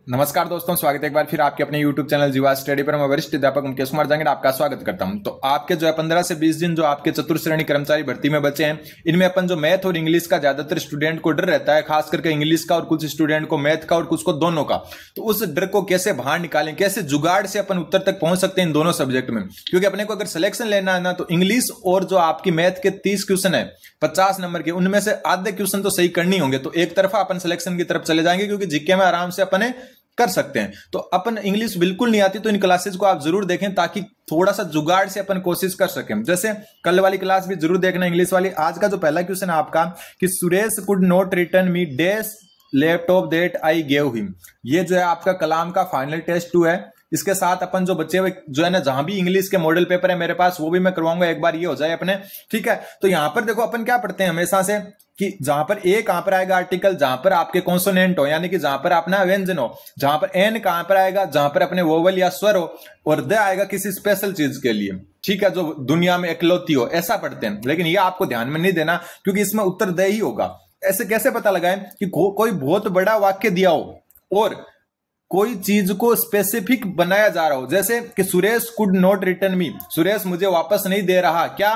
नमस्कार दोस्तों, स्वागत है एक बार फिर आपके अपने YouTube चैनल जीवा स्टडी पर। मैं वरिष्ठ अध्यापक मुकेश कुमार जांगड़ आपका स्वागत करता हूं। तो आपके जो है 15 से 20 दिन जो आपके चतुर्थ श्रेणी कर्मचारी भर्ती में बचे हैं, इनमें अपन जो मैथ और इंग्लिश का ज्यादातर स्टूडेंट को डर रहता है, खास करके इंग्लिश का और कुछ स्टूडेंट को मैथ का और कुछ को दोनों का। तो उस डर को कैसे बाहर निकालें, कैसे जुगाड़ से अपन उत्तर तक पहुंच सकते हैं इन दोनों सब्जेक्ट में। क्योंकि अपने को अगर सिलेक्शन लेना है ना, तो इंग्लिश और जो आपकी मैथ के 30 क्वेश्चन है 50 नंबर के, उनमें से आधे क्वेश्चन तो सही करनी होंगे। तो एक तरफा अपन सिलेक्शन की तरफ चले जाएंगे, क्योंकि जीके में आराम से अपने कर सकते हैं। तो अपन इंग्लिश बिल्कुल नहीं आती तो इन क्लासेस को आप जरूर देखें, ताकि थोड़ा सा जुगाड़ से अपन कोशिश कर सकें। जैसे कल वाली क्लास भी जरूर देखना इंग्लिश वाली। आज का जो पहला क्वेश्चन है आपका कि Suresh could not return me dash laptop that I gave him. ये जो है आपका कलाम का फाइनल टेस्ट 2 है। इसके साथ अपन जो बच्चे हुए जो है ना, जहां भी इंग्लिश के मॉडल पेपर है मेरे पास, वो भी मैं करवाऊंगा। एक बार ये हो जाए अपने, ठीक है। तो यहां पर देखो अपन क्या पढ़ते हैं हमेशा से कि जहां पर ए कहां पर आएगा आर्टिकल, जहां पर आपके कॉन्सोनेंट हो, यानी कि जहां पर अपना व्यंजन हो। जहां पर एन कहां पर आएगा, जहां पर अपने वोवल या स्वर हो। और द आएगा किसी स्पेशल चीज के लिए, ठीक है, जो दुनिया में इकलौती हो, ऐसा पढ़ते हैं। लेकिन ये आपको ध्यान में नहीं देना, क्योंकि इसमें उत्तर द ही होगा। ऐसे कैसे पता लगाएं कि कोई बहुत बड़ा वाक्य दिया हो और कोई चीज को स्पेसिफिक बनाया जा रहा हो। जैसे कि सुरेश कुड नॉट रिटर्न मी, सुरेश मुझे वापस नहीं दे रहा क्या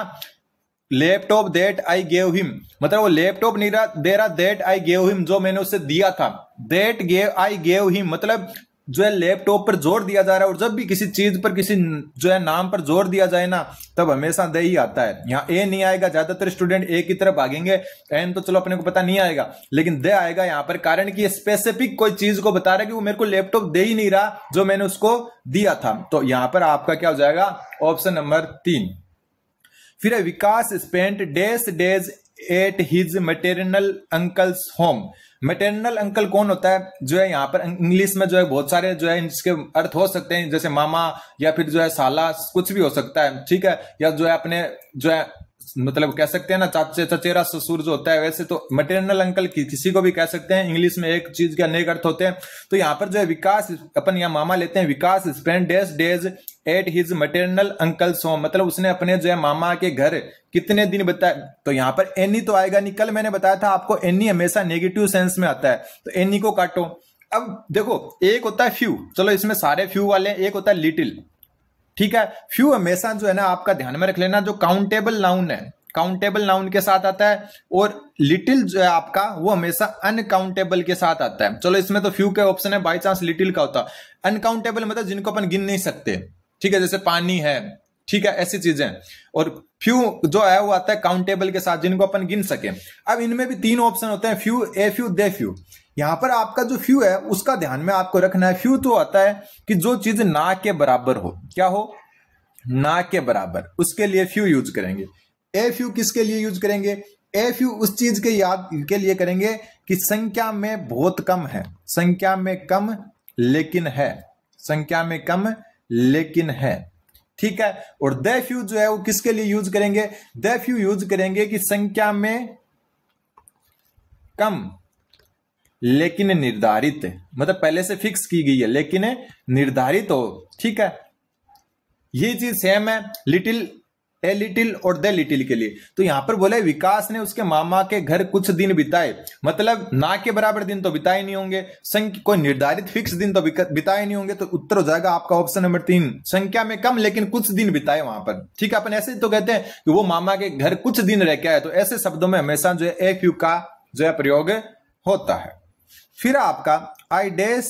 laptop that I gave him, मतलब वो लैपटॉप नहीं दे रहा, दैट आई गेव हिम जो मैंने उसे दिया था। That gave I gave him मतलब जो है लैपटॉप पर जोर दिया जा रहा है। और जब भी किसी चीज पर, किसी जो है नाम पर जोर दिया जाए ना, तब हमेशा द ही आता है। यहाँ ए नहीं आएगा, ज्यादातर स्टूडेंट ए की तरफ भागेंगे। एन तो चलो अपने को पता नहीं आएगा, लेकिन द आएगा यहाँ पर, कारण कि स्पेसिफिक कोई चीज को बता रहा है कि वो मेरे को लैपटॉप दे ही नहीं रहा जो मैंने उसको दिया था। तो यहां पर आपका क्या हो जाएगा, ऑप्शन नंबर 3। फिर है Vikas spent dash days at his maternal uncle's home. Maternal uncle कौन होता है, जो है यहाँ पर इंग्लिश में जो है बहुत सारे जो है इसके अर्थ हो सकते हैं, जैसे मामा या फिर जो है साला, कुछ भी हो सकता है, ठीक है। या जो है अपने जो है मतलब कह सकते हैं ना चाचे चचेरा ससुर जो होता है, वैसे तो मैटरनल अंकल किसी को भी कह सकते हैं। इंग्लिश में एक चीज के अनेक अर्थ होते हैं। तो यहाँ पर जो है विकास, अपन यहाँ मामा लेते हैं, Vikas spend dash days at his maternal uncle's home, मतलब उसने अपने जो है मामा के घर कितने दिन बताए। तो यहाँ पर एनी तो आएगा नहीं, कल मैंने बताया था आपको एनी हमेशा नेगेटिव सेंस में आता है, तो एनी को काटो। अब देखो, एक होता है फ्यू, चलो इसमें सारे फ्यू वाले, एक होता है लिटिल, ठीक है। फ्यू हमेशा जो है ना आपका ध्यान में रख लेना, जो काउंटेबल नाउन है, काउंटेबल नाउन के साथ आता है। और लिटिल जो है आपका वो हमेशा अनकाउंटेबल के साथ आता है। चलो इसमें तो फ्यू के ऑप्शन है, बाई चांस लिटिल का होता। अनकाउंटेबल मतलब जिनको अपन गिन नहीं सकते, ठीक है, जैसे पानी है, ठीक है, ऐसी चीजें। और फ्यू जो है वो आता है काउंटेबल के साथ, जिनको अपन गिन सके। अब इनमें भी 3 ऑप्शन होते हैं, few, a few, they few. यहां पर आपका जो फ्यू है उसका ध्यान में आपको रखना है। फ्यू तो आता है कि जो चीज ना के बराबर हो, क्या हो, ना के बराबर, उसके लिए फ्यू यूज करेंगे। ए फ्यू किसके लिए यूज करेंगे, ए फ्यू उस चीज के याद के लिए करेंगे कि संख्या में बहुत कम है, संख्या में कम लेकिन है, संख्या में कम लेकिन है, ठीक है। और द फ्यू जो है वो किसके लिए यूज करेंगे, द फ्यू यूज करेंगे कि संख्या में कम लेकिन निर्धारित, मतलब पहले से फिक्स की गई है लेकिन निर्धारित हो, ठीक है। ये चीज सेम है लिटिल, ए लिटिल और द लिटिल के लिए। तो यहां पर बोले विकास ने उसके मामा के घर कुछ दिन बिताए, मतलब ना के बराबर दिन तो बिताए नहीं होंगे, कोई निर्धारित फिक्स दिन तो बिताए नहीं होंगे। तो उत्तर हो जाएगा आपका ऑप्शन नंबर 3, संख्या में कम लेकिन कुछ दिन बिताए वहां पर, ठीक है। अपन ऐसे तो कहते हैं कि वो मामा के घर कुछ दिन रह के आए, तो ऐसे शब्दों में हमेशा जो है ए फ्यू का जो है प्रयोग होता है। फिर आपका I dash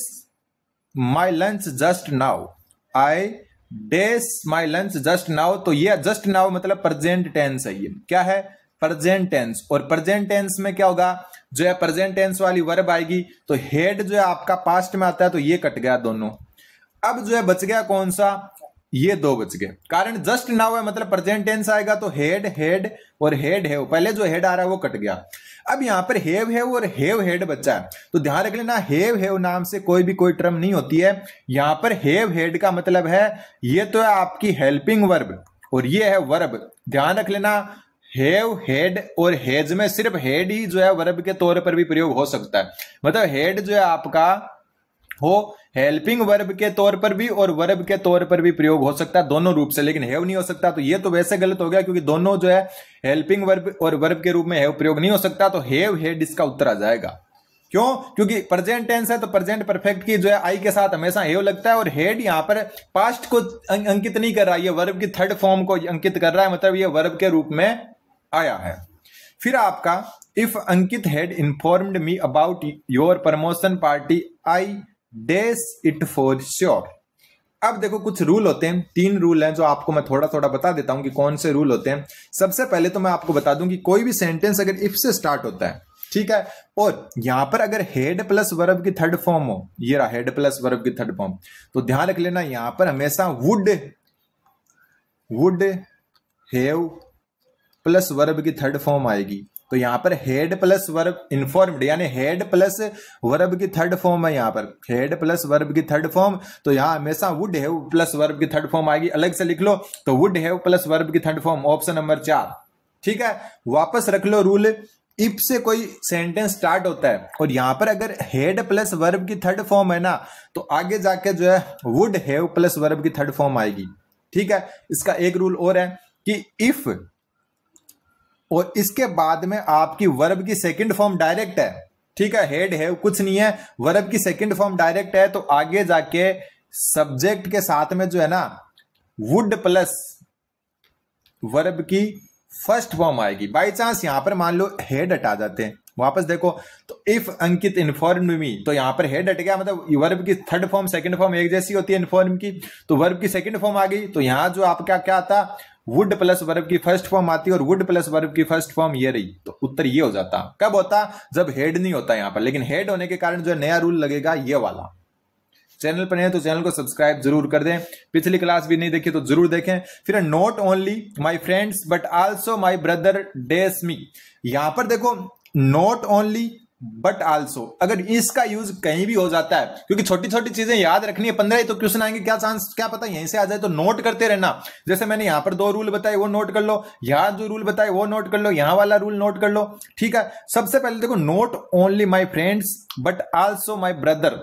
my lunch just now, I dash my lunch just now. तो ये जस्ट नाउ मतलब प्रेजेंट टेंस है, ये क्या है, प्रेजेंट टेंस। और प्रेजेंट टेंस में क्या होगा, जो है प्रेजेंट टेंस वाली वर्ब आएगी, तो हेड जो है आपका पास्ट में आता है, तो ये कट गया दोनों। अब जो है बच गया कौन सा, ये 2 बच गए, कारण जस्ट नाउ है मतलब प्रेजेंट टेंस आएगा, तो हेड हेड और हेड है, पहले जो हेड आ रहा है वो कट गया। अब यहां पर हेव है और हेव हेड बचा है, तो ध्यान रख लेना हेव हेव नाम से कोई टर्म नहीं होती है। यहां पर हेव हेड का मतलब है ये तो है आपकी हेल्पिंग वर्ब और ये है वर्ब, ध्यान रख लेना। हेव हेड और हेज में सिर्फ हेड ही जो है वर्ब के तौर पर भी प्रयोग हो सकता है, मतलब हेड जो है आपका हो हेल्पिंग वर्ब के तौर पर भी और वर्ब के तौर पर भी प्रयोग हो सकता है, दोनों रूप से, लेकिन हैव नहीं हो सकता। तो ये तो वैसे गलत हो गया क्योंकि दोनों जो है हेल्पिंग वर्ब और वर्ब के रूप में हैव प्रयोग नहीं हो सकता, तो हैव हेड इसका उत्तर आ जाएगा। क्यों? क्योंकि प्रेजेंट टेंस है तो प्रेजेंट परफेक्ट की जो है आई के साथ हमेशा हेव लगता है, और हेड यहां पर पास्ट को अंकित नहीं कर रहा है, ये वर्ब की थर्ड फॉर्म को अंकित कर रहा है, मतलब ये वर्ब के रूप में आया है। फिर आपका if Ankit had informed me about your promotion party I does it for sure. अब देखो कुछ रूल होते हैं, 3 रूल हैं जो आपको मैं थोड़ा थोड़ा बता देता हूं कि कौन से रूल होते हैं। सबसे पहले तो मैं आपको बता दूं कि कोई भी सेंटेंस अगर इफ से स्टार्ट होता है, ठीक है, और यहां पर अगर हेड प्लस वर्ब की थर्ड फॉर्म हो, ये रहा हेड प्लस वर्ब की थर्ड फॉर्म, तो ध्यान रख लेना यहां पर हमेशा वुड हैव प्लस वर्ब की थर्ड फॉर्म आएगी। तो यहां पर हेड प्लस वर्ब इन्फॉर्म्ड, यानी हेड प्लस वर्ब की थर्ड फॉर्म है, यहां पर हेड प्लस वर्ब की थर्ड फॉर्म, तो यहां हमेशा वुड हैव प्लस वर्ब की थर्ड फॉर्म आएगी। अलग से लिख लो तो वुड हैव प्लस वर्ब की थर्ड फॉर्म, ऑप्शन नंबर 4। ठीक है, वापस रख लो रूल, इफ से कोई सेंटेंस स्टार्ट होता है और यहां पर अगर हेड प्लस वर्ब की थर्ड फॉर्म है ना, तो आगे जाके जो है वुड हैव प्लस वर्ब की थर्ड फॉर्म आएगी। ठीक है, इसका एक रूल और है कि इफ और इसके बाद में आपकी वर्ब की सेकंड फॉर्म डायरेक्ट है, ठीक है, हेड हैव कुछ नहीं है, वर्ब की सेकंड फॉर्म डायरेक्ट है, तो आगे जाके सब्जेक्ट के साथ में जो है ना वुड प्लस वर्ब की फर्स्ट फॉर्म आएगी। बाई चांस यहां पर मान लो हेड हटा जाते हैं, वापस देखो तो इफ अंकित इन्फॉर्म्ड मी, तो यहां पर हेड हट गया, मतलब वर्ब की थर्ड फॉर्म सेकंड फॉर्म एक जैसी होती है इन्फॉर्म की, तो वर्ब की सेकंड फॉर्म आ गई, तो यहां जो आपका क्या आता, वुड प्लस वर्ब की फर्स्ट फॉर्म आती है, और वुड प्लस वर्ब की फर्स्ट फॉर्म ये रही, तो उत्तर ये हो जाता। कब होता? जब हेड नहीं होता यहां पर, लेकिन हेड होने के कारण जो नया रूल लगेगा ये वाला। चैनल पर नहीं तो चैनल को सब्सक्राइब जरूर कर दें, पिछली क्लास भी नहीं देखी तो जरूर देखें। फिर not only my friends but also my brother does me, यहां पर देखो नॉट ओनली बट आल्सो, अगर इसका यूज कहीं भी हो जाता है, क्योंकि छोटी छोटी चीजें याद रखनी है, 15 ही तो क्वेश्चन आएंगे, क्या चांस, क्या पता यहीं से आ जाए, तो नोट करते रहना। जैसे मैंने यहां पर 2 रूल बताए वो नोट कर लो, यहां जो रूल बताए वो नोट कर लो, यहां वाला रूल नोट कर लो। ठीक है, सबसे पहले देखो not only my friends but also my brother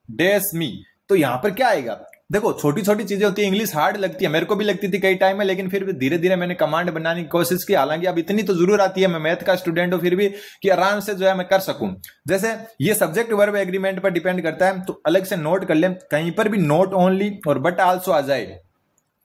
does me, तो यहां पर क्या आएगा, देखो छोटी छोटी चीजें होती है, इंग्लिश हार्ड लगती है, मेरे को भी लगती थी कई टाइम में, लेकिन फिर भी धीरे धीरे मैंने कमांड बनाने की कोशिश की। हालांकि अब इतनी तो जरूर आती है, मैं मैथ का स्टूडेंट हूं फिर भी, कि आराम से जो है मैं कर सकूं। जैसे ये सब्जेक्ट वर्ब एग्रीमेंट पर डिपेंड करता है, तो अलग से नोट कर ले, कहीं पर भी नॉट ओनली और बट आल्सो आ जाए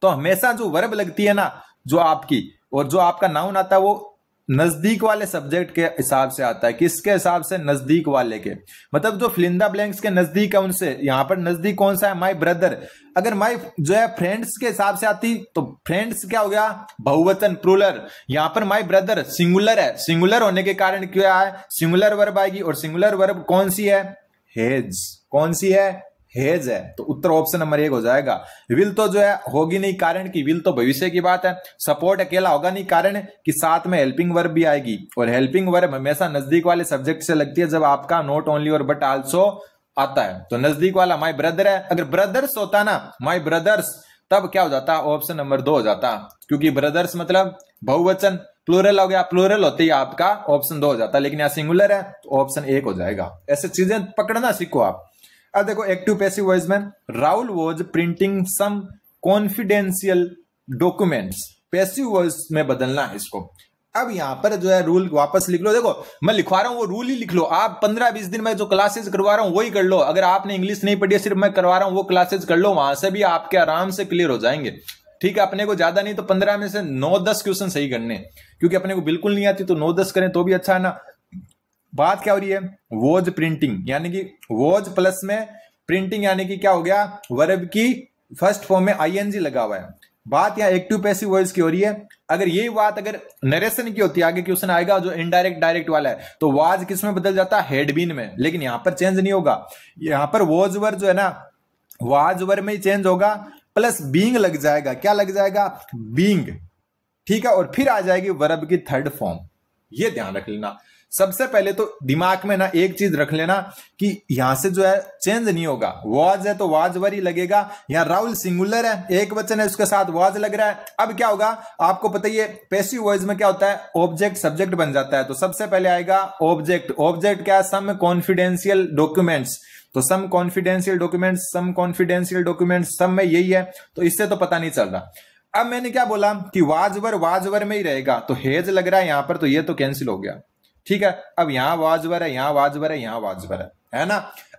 तो हमेशा जो वर्ब लगती है ना, जो आपकी और जो आपका नाउन आता है, वो नजदीक वाले सब्जेक्ट के हिसाब से आता है। किसके हिसाब से? नजदीक वाले के, मतलब जो फिलिंदा ब्लैंक्स के नजदीक है उनसे। यहां पर नजदीक कौन सा है? My brother. अगर माय जो है फ्रेंड्स के हिसाब से आती तो फ्रेंड्स क्या हो गया? बहुवचन, प्लूरल। यहां पर माय ब्रदर सिंगुलर है, सिंगुलर होने के कारण क्या है? सिंगुलर वर्ब आएगी, और सिंगुलर वर्ब कौन सी है? हेज। कौन सी है? हेज है। तो उत्तर ऑप्शन नंबर 1 हो जाएगा। विल तो जो है होगी नहीं, कारण कि विल तो भविष्य की बात है। सपोर्ट अकेला होगा नहीं, कारण कि साथ में हेल्पिंग वर्ब भी आएगी, और हेल्पिंग वर्ब हमेशा नजदीक वाले सब्जेक्ट से लगती है जब आपका नॉट ओनली और बट आल्सो आता है। तो नजदीक वाला माय ब्रदर है, अगर ब्रदर्स होता ना, माय ब्रदर्स, तब क्या हो जाता? ऑप्शन नंबर 2 हो जाता, क्योंकि ब्रदर्स मतलब बहुवचन, प्लूरल हो गया, प्लूरल होते ही आपका ऑप्शन 2 हो जाता, लेकिन यहां सिंगुलर है तो ऑप्शन 1 हो जाएगा। ऐसे चीजें पकड़ना सीखो आप। अब देखो एक्टिव पैसिव वॉइस में, Rahul was printing some confidential documents, passive voice में बदलना है इसको। अब यहां पर जो है रूल वापस लिख लो, देखो मैं लिखवा रहा हूं वो रूल ही लिख लो। आप 15-20 दिन में जो क्लासेस करवा रहा हूं वही कर लो। अगर आपने इंग्लिश नहीं पढ़ी है, सिर्फ मैं करवा रहा हूं वो क्लासेस कर लो, वहां से भी आपके आराम से क्लियर हो जाएंगे। ठीक है, अपने को ज्यादा नहीं तो 15 में से 9-10 क्वेश्चन सही करने, क्योंकि अपने को बिल्कुल नहीं आती तो 9-10 करें तो भी अच्छा है ना। बात क्या हो रही है? वॉज प्रिंटिंग, यानी कि वॉज प्लस में प्रिंटिंग, यानी कि क्या हो गया? वर्ब की फर्स्ट फॉर्म में आईएनजी लगा हुआ है। बात यहाँ एक्टिव पैसिव वॉइस की हो रही है। अगर यही बात अगर नरेशन की होती है, आगे क्वेश्चन आएगा जो इनडायरेक्ट डायरेक्ट वाला है, तो वाज किस में बदल जाता है? हेड बीन में। लेकिन यहां पर चेंज नहीं होगा, यहां पर वॉज वर्ब जो है ना, वाज वर्ब में ही चेंज होगा, प्लस बीइंग लग जाएगा। क्या लग जाएगा? बीइंग। ठीक है, और फिर आ जाएगी वर्ब की थर्ड फॉर्म। ये ध्यान रख लेना। सबसे पहले तो दिमाग में ना एक चीज रख लेना कि यहां से जो है चेंज नहीं होगा। वाज है तो वाज वर ही लगेगा। यहां राहुल सिंगुलर है, एक वचन है, उसके साथ वाज लग रहा है। अब क्या होगा आपको पता ही है, पैसिव वॉइस में क्या होता है? ऑब्जेक्ट सब्जेक्ट बन जाता है। तो सबसे पहले आएगा ऑब्जेक्ट। ऑब्जेक्ट क्या है? सम कॉन्फिडेंशियल डॉक्यूमेंट्स। तो सम कॉन्फिडेंशियल डॉक्यूमेंट्स, सम कॉन्फिडेंशियल डॉक्यूमेंट्स, सब में यही है, तो इससे तो पता नहीं चल रहा। अब मैंने क्या बोला कि वाजवर में ही रहेगा, तो हेज लग रहा है यहां पर, तो ये तो कैंसिल हो गया। ठीक है, अब यहां वाजवर है, यहां वाजवर है, यहां वाजवर है ना।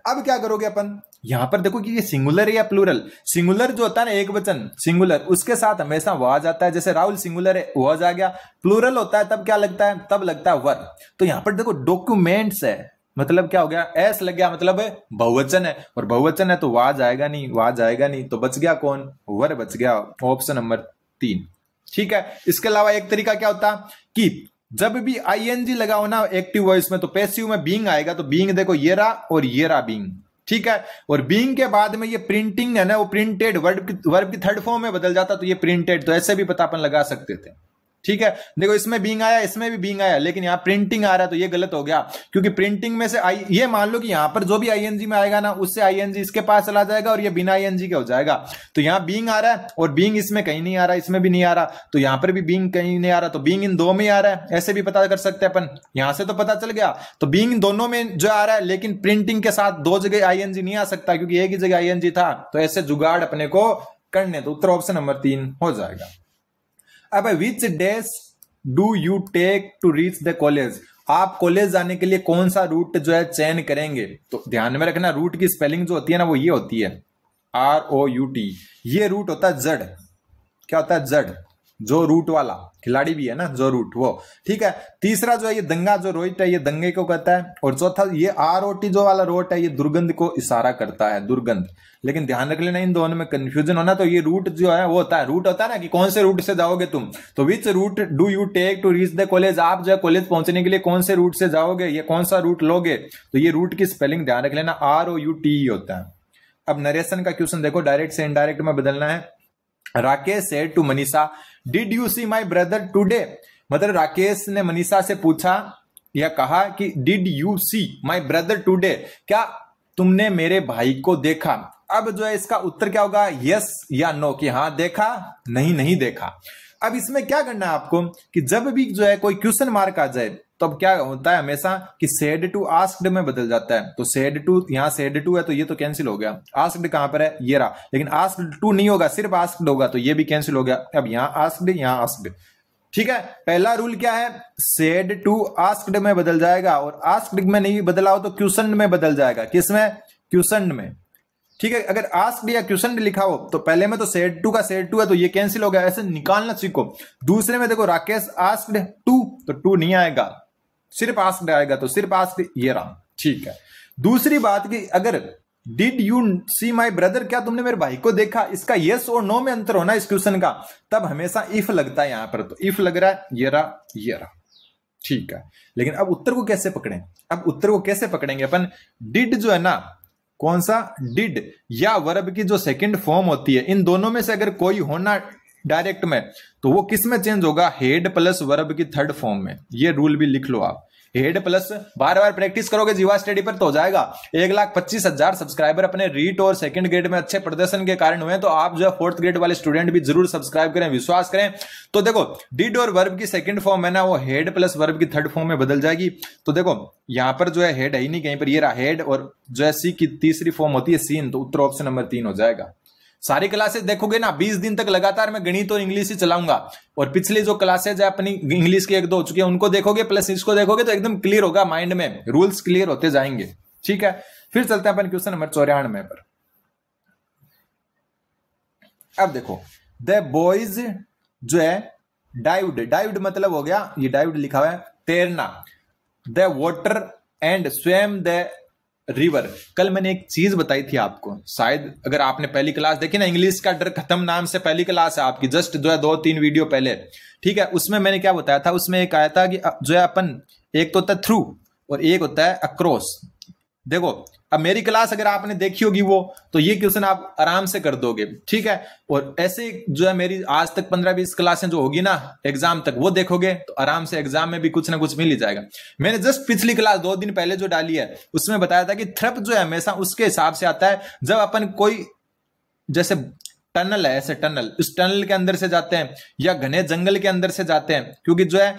अब क्या करोगे अपन, यहां पर देखो कि ये सिंगुलर है या प्लूरल। सिंगुलर जो होता है ना एक वचन सिंगुलर, उसके साथ हमेशा वाज आता है, जैसे राहुल सिंगुलर है वाज आ गया। प्लूरल होता है तब क्या लगता है, तब लगता है वर। तो यहां पर देखो डॉक्यूमेंट्स है, मतलब क्या हो गया, एस लग गया, मतलब बहुवचन है, और बहुवचन है तो वाज आएगा नहीं, वाज आएगा नहीं, तो बच गया कौन, वर बच गया, ऑप्शन नंबर 3। ठीक है, इसके अलावा एक तरीका क्या होता कि जब भी आईएनजी लगाओ ना एक्टिव वॉइस में, तो पैसिव में बीइंग आएगा, तो बीइंग देखो ये रहा और ये रहा बीइंग। ठीक है, और बीइंग के बाद में ये प्रिंटिंग है ना, वो प्रिंटेड वर्ब की थर्ड फॉर्म में बदल जाता, तो ये प्रिंटेड, तो ऐसे भी पता अपन लगा सकते थे। ठीक है, देखो इसमें बीइंग आया, इसमें भी बीइंग आया, लेकिन यहां प्रिंटिंग आ रहा है, तो ये गलत हो गया, क्योंकि प्रिंटिंग में से ये मान लो कि यहां पर जो भी आईएनजी में आएगा ना, उससे आईएनजी इसके पास चला जाएगा और ये बिना आईएनजी के हो जाएगा। तो यहां बीइंग आ रहा है और बीइंग इसमें कहीं नहीं आ रहा, इसमें भी नहीं आ रहा, तो यहां पर भी बीइंग कहीं नहीं आ रहा, तो बीइंग इन दो में आ रहा है, ऐसे भी पता कर सकते हैं अपन। यहां से तो पता चल गया, तो बीइंग दोनों में जो आ रहा है, लेकिन प्रिंटिंग के साथ दो जगह आईएनजी नहीं आ सकता, क्योंकि एक ही जगह आईएनजी था, तो ऐसे जुगाड़ अपने को करने, तो उत्तर ऑप्शन नंबर 3 हो जाएगा। अब which days do you take to reach the college, आप कॉलेज जाने के लिए कौन सा रूट जो है चयन करेंगे। तो ध्यान में रखना, रूट की स्पेलिंग जो होती है ना, वो ये होती है ROUT। ये रूट होता है जड़, क्या होता है, जड़, जो रूट वाला खिलाड़ी भी है ना, जो रूट वो। ठीक है, तीसरा जो है ये दंगा, जो रोहित है, ये दंगे को कहता है, और चौथा ये ROT जो वाला रोट है, ये दुर्गंध को इशारा करता है, दुर्गंध। लेकिन ध्यान रख लेना, इन दोनों में कंफ्यूजन होना, तो ये रूट जो है वो होता है, रूट होता है ना कि कौन से रूट से जाओगे तुम, तो which route do you take to reach the college, आप जो है कॉलेज पहुंचने के लिए कौन से रूट से जाओगे, ये कौन सा रूट लोगे, तो ये रूट की स्पेलिंग ध्यान रख लेना, ROUT होता है। अब नरेशन का क्वेश्चन देखो, डायरेक्ट से इनडायरेक्ट में बदलना है। Rakesh said to Manisha, did you see my brother today, मतलब राकेश ने मनीषा से पूछा या कहा कि did you see my brother today, क्या तुमने मेरे भाई को देखा। अब जो है इसका उत्तर क्या होगा, यस या नो, कि हाँ देखा, नहीं नहीं देखा। अब इसमें क्या करना है आपको कि जब भी जो है कोई क्वेश्चन मार्क आ जाए, तो अब क्या होता है हमेशा कि सेड टू आस्क्ड में बदल जाता है। तो सेड टू, यहां सेड टू है तो ये तो कैंसिल हो गया, आस्क्ड कहां पर है, ये रहा, लेकिन आस्क्ड टू नहीं होगा, सिर्फ आस्क्ड होगा, तो ये भी कैंसिल हो गया। अब यहां आस्क्ड, यहां आस्क्ड। ठीक है, पहला रूल क्या है, सेड टू आस्क्ड में बदल जाएगा, और आस्क्ड में नहीं बदला हो तो क्वेश्चन में बदल जाएगा। किसमें, क्वेश्चन में। ठीक है, अगर आस्क्ड या क्वेश्चन लिखा हो तो पहले में तो सेड टू का सेड टू है, तो ये कैंसिल हो गया, ऐसे निकालना सीखो। दूसरे में देखो राकेश आस्क्ड टू, तो टू नहीं आएगा, सिर्फ आस्क्ड आएगा, तो सिर्फ आस्क्ड ये रहा। ठीक है, दूसरी बात कि अगर did you see my brother, क्या तुमने मेरे भाई को देखा, इसका यस और नो में अंतर होना इस क्वेश्चन का, तब हमेशा इफ लगता है यहां पर, तो इफ लग रहा है, ये रहा, ये रहा। ठीक है, लेकिन अब उत्तर को कैसे पकड़ें, अब उत्तर को कैसे पकड़ेंगे अपन, डिड जो है ना, कौन सा, डिड या वर्ब की जो सेकंड फॉर्म होती है, इन दोनों में से अगर कोई होना डायरेक्ट में, तो वो किस में चेंज होगा, हेड प्लस वर्ब की थर्ड फॉर्म में। ये रूल भी लिख लो आप, हेड प्लस, बार बार प्रैक्टिस करोगे जीवा स्टडी पर तो हो जाएगा। 1,25,000 सब्सक्राइबर अपने रीट और सेकंड ग्रेड में अच्छे प्रदर्शन के कारण हुए, तो आप जो है फोर्थ ग्रेड वाले स्टूडेंट भी जरूर सब्सक्राइब करें, विश्वास करें। तो देखो डिड और वर्ब की सेकंड फॉर्म है ना, वो हेड प्लस वर्ब की थर्ड फॉर्म में बदल जाएगी। तो देखो यहां पर जो है हेड है ही नहीं कहीं पर, ये रहा हेड, और जो है सी की तीसरी फॉर्म होती है सीन, तो उत्तर ऑप्शन नंबर 3 हो जाएगा। सारी क्लासेस देखोगे ना, 20 दिन तक लगातार मैं गणित और इंग्लिश ही चलाऊंगा, और पिछली जो क्लासेज है अपनी इंग्लिश की 1-2 हो चुकी है, उनको देखोगे प्लस इसको देखोगे, तो एकदम क्लियर होगा माइंड में, रूल्स क्लियर होते जाएंगे। ठीक है, फिर चलते हैं अपन क्वेश्चन नंबर 94 पर। अब देखो, द बॉयज जो है डाइव्ड, डाइव्ड मतलब हो गया, ये डाइव्ड लिखा हुआ है तैरना, the water and स्वेम the river. कल मैंने एक चीज बताई थी आपको, शायद अगर आपने पहली क्लास देखी ना, इंग्लिश का डर खत्म नाम से पहली क्लास है आपकी, जस्ट जो है 2-3 वीडियो पहले। ठीक है, उसमें मैंने क्या बताया था, उसमें एक आया था कि जो है अपन, एक तो होता है थ्रू और एक होता है अक्रॉस। देखो अब मेरी क्लास अगर आपने देखी होगी वो, तो ये क्वेश्चन आप आराम से कर दोगे। ठीक है, और ऐसे जो है मेरी आज तक 15-20 क्लासें जो होगी ना एग्जाम तक, वो देखोगे तो आराम से एग्जाम में भी कुछ ना कुछ मिल ही जाएगा। मैंने जस्ट पिछली क्लास 2 दिन पहले जो डाली है, उसमें बताया था कि थ्रप जो है हमेशा उसके हिसाब से आता है जब अपन कोई, जैसे टनल है, ऐसे टनल, उस टनल के अंदर से जाते हैं या घने जंगल के अंदर से जाते हैं, क्योंकि जो है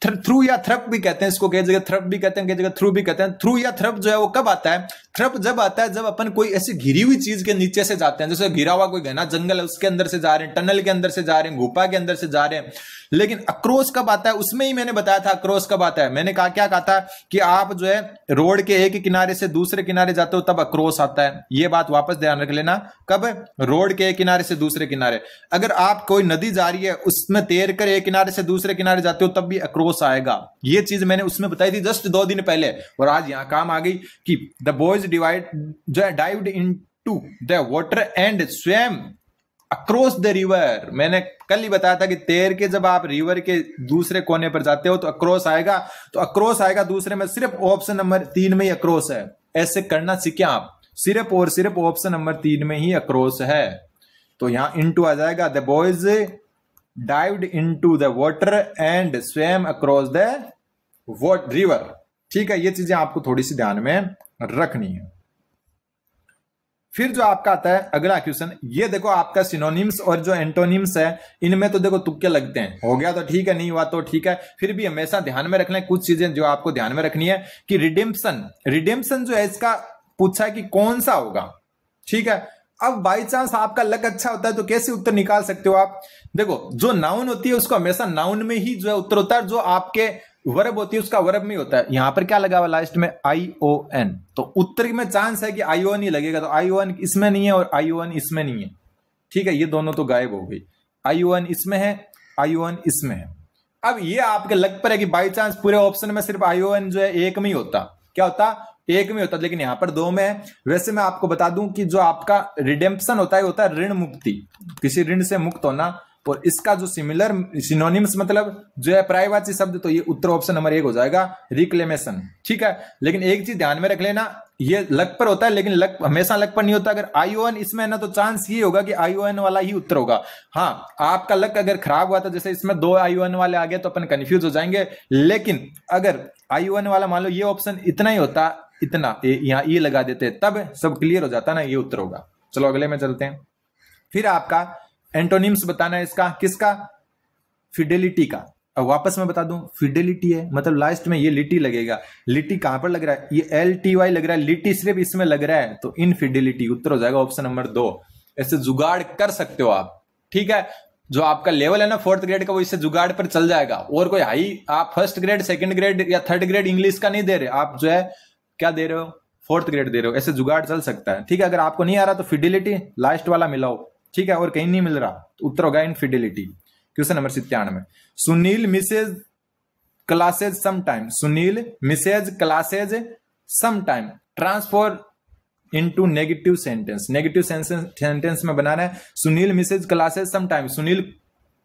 थ्रू या थ्रप भी कहते हैं इसको, कई जगह थ्रप भी कहते हैं, कई जगह थ्रू भी कहते हैं। थ्रू या थ्रप जो है वो कब आता है? थ्रप जब आता है जब अपन कोई ऐसी घिरी हुई चीज के नीचे से जाते हैं, जैसे घिरा हुआ कोई घना जंगल है उसके अंदर से जा रहे हैं, टनल के अंदर से जा रहे हैं, गुफा के अंदर से जा रहे हैं। लेकिन अक्रॉस कब आता है? उसमें ही मैंने बताया था अक्रॉस कब आता है। मैंने कहा क्या कहा था कि आप जो है रोड के एक किनारे से दूसरे किनारे जाते हो तब अक्रॉस आता है। ये बात वापस ध्यान रख लेना, कब? रोड के एक किनारे से दूसरे किनारे। अगर आप कोई नदी जा रही है उसमें तैर कर एक किनारे से दूसरे किनारे जाते हो तब भी अक्रॉस आएगा। ये चीज मैंने उसमें बताई थी जस्ट 2 दिन पहले, और आज यहां काम आ गई कि द बॉयज जो है dived into the water and swum across the river. मैंने कल ही बताया था कि तैर के जब आप रिवर के दूसरे कोने पर जाते हो तो अक्रॉस आएगा, तो अक्रॉस आएगा दूसरे में। सिर्फ ऑप्शन नंबर 3 में ही अक्रॉस है। ऐसे करना सीखे आप, सिर्फ और सिर्फ ऑप्शन नंबर 3 में ही अक्रॉस है। तो यहां इनटू आ जाएगा, the boys dived into the water and swum across the river. ठीक है, ये चीजें आपको थोड़ी सी ध्यान में रखनी है। फिर जो आपका आता है अगला क्वेश्चन, ये देखो आपका सिनोनिम्स और जो एंटोनिम्स है इनमें तो देखो तुक्के लगते हैं, हो गया तो ठीक है, नहीं हुआ तो ठीक है। फिर भी हमेशा ध्यान में रखना है कुछ चीजें जो आपको ध्यान में रखनी है कि रिडेम्पशन जो है इसका पूछा है कि कौन सा होगा। ठीक है, अब बाई चांस आपका लक अच्छा होता है तो कैसे उत्तर निकाल सकते हो आप? देखो जो नाउन होती है उसको हमेशा नाउन में ही जो है उत्तर होता है, जो आपके वर्ब होती है उसका वर्ब में होता है। यहां पर क्या लगा हुआ लास्ट में? ION। तो उत्तर में चांस है कि ION ही लगेगा, तो ION इसमें नहीं है और ION इसमें नहीं है। ठीक है, ये दोनों तो गायब हो गई। ION इसमें है, ION इसमें है। अब ये आपके लक पर है कि बाई चांस पूरे ऑप्शन में सिर्फ ION जो है एक में ही होता। क्या होता? एक में होता, लेकिन यहां पर 2 में है। वैसे मैं आपको बता दूं कि जो आपका रिडेम्पशन होता है ऋण मुक्ति, किसी ऋण से मुक्त होना। और इसका जो सिमिलर सिनोनिम्स मतलब जो है पर्यायवाची शब्द, तो ये उत्तर ऑप्शन नंबर 1 हो जाएगा, रिक्लेमेशन। ठीक है, लेकिन एक चीज ध्यान में रख लेना, ये लक पर होता है लेकिन लक हमेशा लक पर नहीं होता। अगर ION इसमें है ना तो चांस ये होगा कि ION वाला ही उत्तर होगा। हाँ, आपका लक अगर खराब हुआ था, जैसे इसमें 2 ION वाले आ गए तो अपन कंफ्यूज हो जाएंगे। लेकिन अगर ION वाला मान लो ये ऑप्शन इतना ही होता, इतना यहां ई लगा देते तब सब क्लियर हो जाता ना, ये उत्तर होगा। चलो अगले में चलते हैं। फिर आपका एंटोनिम्स बताना है इसका, किसका? फिडेलिटी का। अब वापस मैं बता दूं, फिडेलिटी है मतलब लास्ट में ये लिटी लगेगा। लिटी कहां पर लग रहा है? ये LTY लग रहा है, लिटी सिर्फ इसमें लग रहा है, तो इनफिडेलिटी उत्तर हो जाएगा ऑप्शन नंबर 2। ऐसे जुगाड़ कर सकते हो आप। ठीक है, जो आपका लेवल है ना 4th ग्रेड का, वो इससे जुगाड़ पर चल जाएगा। और कोई हाई आप 1st ग्रेड 2nd ग्रेड या 3rd ग्रेड इंग्लिश का नहीं दे रहे, आप जो है क्या दे रहे हो? 4th ग्रेड दे रहे हो। ऐसे जुगाड़ चल सकता है। ठीक है, अगर आपको नहीं आ रहा तो फिडेलिटी लास्ट वाला मिलाओ। ठीक है, और कहीं नहीं मिल रहा तो उत्तर होगा infidelity. Question number 97, Sunil misses classes sometime. Sunil misses classes sometime transform into negative sentence. Negative sentence में बनाना है, Sunil misses classes sometime. Sunil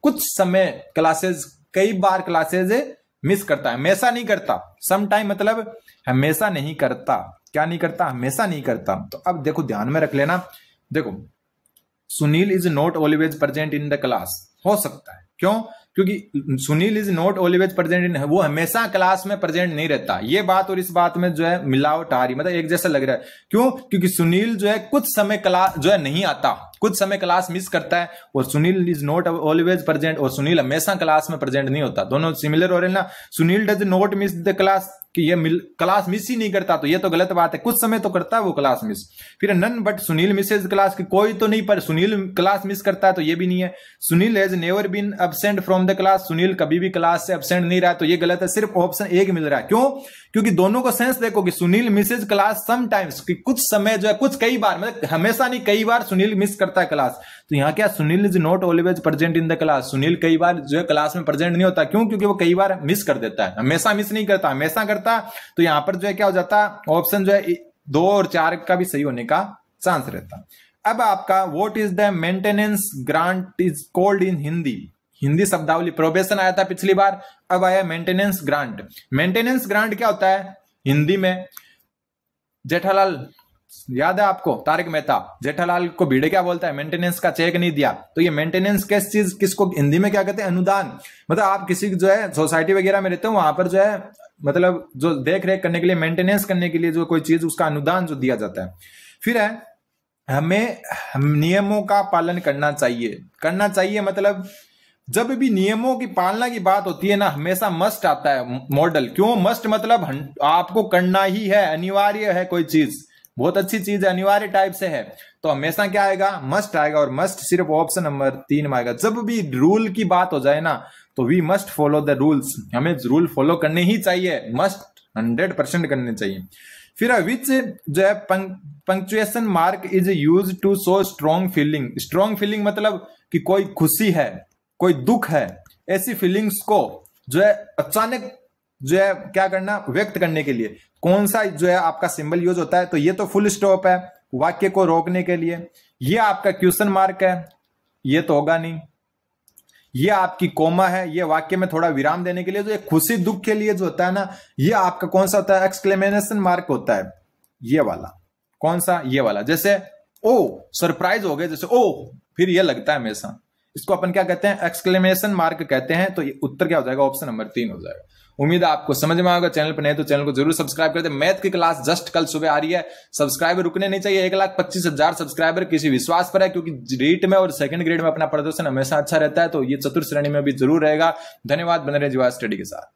कुछ समय क्लासेज, कई बार क्लासेज मिस करता है, हमेशा नहीं करता। समटाइम मतलब हमेशा नहीं करता। क्या नहीं करता? हमेशा नहीं करता। तो अब देखो ध्यान में रख लेना, देखो Sunil is not always present in the class. हो सकता है, क्यों? क्योंकि Sunil is not always present in, वो हमेशा क्लास में प्रेजेंट नहीं रहता। ये बात और इस बात में जो है मिलावट आ रही, मतलब एक जैसा लग रहा है। क्यों? क्योंकि सुनील जो है कुछ समय क्लास जो है नहीं आता, कुछ समय क्लास मिस करता है, और Sunil is not always present, और सुनील हमेशा क्लास में प्रेजेंट नहीं होता। दोनों सिमिलर हो रहे हैं ना। Sunil does not miss the class, कि ये क्लास मिस ही नहीं करता, तो ये तो गलत बात है। कुछ समय तो करता है वो क्लास मिस। फिर none but Sunil misses class, की कोई तो नहीं पर सुनील क्लास मिस करता है, तो ये भी नहीं है। Sunil has never been absent from the class, Sunil कभी भी क्लास से एब्सेंट नहीं रहा, तो ये गलत है। सिर्फ ऑप्शन 1 मिल रहा है। क्यों? क्योंकि दोनों को सेंस देखो कि सुनील मिसेज क्लास समटाइम्स, कि कुछ समय जो है, कुछ कई बार, मतलब हमेशा नहीं कई बार सुनील मिस करता है क्लास। तो यहाँ क्या? Sunil is not always present in the class. Sunil कई बार जो है क्लास में प्रेजेंट नहीं होता। क्यों? क्योंकि वो कई बार मिस कर देता है, हमेशा मिस नहीं करता, हमेशा करता। तो यहां पर जो है क्या हो जाता? ऑप्शन जो है 2 और 4 का भी सही होने का चांस रहता। अब आपका what is the maintenance grant is called in Hindi. Hindi शब्दावली, प्रोबेशन आया था पिछली बार, अब आया मेंटेनेंस ग्रांट। मेंटेनेंस ग्रांट क्या होता है हिंदी में? जेठालाल, याद है आपको? तारक मेहता, जेठालाल को भिड़े क्या बोलता है? मेंटेनेंस का चेक नहीं दिया। तो ये मेंटेनेंस किस चीज, किसको हिंदी में क्या कहते हैं? अनुदान। मतलब आप किसी जो है सोसाइटी वगैरह में रहते हो, वहां पर जो है मतलब जो देख रेख करने के लिए, मेंटेनेंस करने के लिए जो कोई चीज, उसका अनुदान जो दिया जाता है। फिर है हमें नियमों का पालन करना चाहिए। करना चाहिए मतलब जब भी नियमों की पालना की बात होती है ना, हमेशा मस्ट आता है मॉडल। क्यों मस्ट? मतलब आपको करना ही है, अनिवार्य है, कोई चीज बहुत अच्छी चीज है, अनिवार्य टाइप से है, तो हमेशा क्या आएगा? मस्ट आएगा। और मस्ट सिर्फ ऑप्शन नंबर 3 में आएगा। जब भी रूल की बात हो जाए ना, तो we must follow the rules, हमें रूल फॉलो करने ही चाहिए, मस्ट 100% करने चाहिए। फिर विच जो है punctuation mark is use to show strong feeling. Strong feeling मतलब कि कोई खुशी है, कोई दुख है, ऐसी फीलिंग्स को जो है अचानक जो है क्या करना? व्यक्त करने के लिए कौन सा जो है आपका सिंबल यूज होता है? तो ये तो फुल स्टॉप है वाक्य को रोकने के लिए, ये आपका क्वेश्चन मार्क है, ये तो होगा नहीं, ये आपकी कोमा है, ये वाक्य में थोड़ा विराम देने के लिए, जो खुशी दुख के लिए जो होता है ना, ये आपका कौन सा होता है? एक्सक्लेमेशन मार्क होता है, ये वाला। कौन सा? ये वाला। जैसे ओ सरप्राइज हो गए, जैसे ओ, फिर ये लगता है हमेशा, इसको अपन क्या कहते हैं? एक्सक्लेमेशन मार्क कहते हैं। तो ये उत्तर क्या हो जाएगा? ऑप्शन नंबर 3 हो जाएगा। उम्मीद है आपको समझ में आएगा। चैनल पर नहीं तो चैनल को जरूर सब्सक्राइब कर दे। मैथ की क्लास जस्ट कल सुबह आ रही है, सब्सक्राइबर रुकने नहीं चाहिए। 1,25,000 सब्सक्राइबर किसी विश्वास पर है, क्योंकि रीट में और सेकंड ग्रेड में अपना प्रदर्शन हमेशा अच्छा रहता है, तो ये चतुर्थ श्रेणी में भी जरूर रहेगा। धन्यवाद। बने रहे जीवा स्टडी के साथ।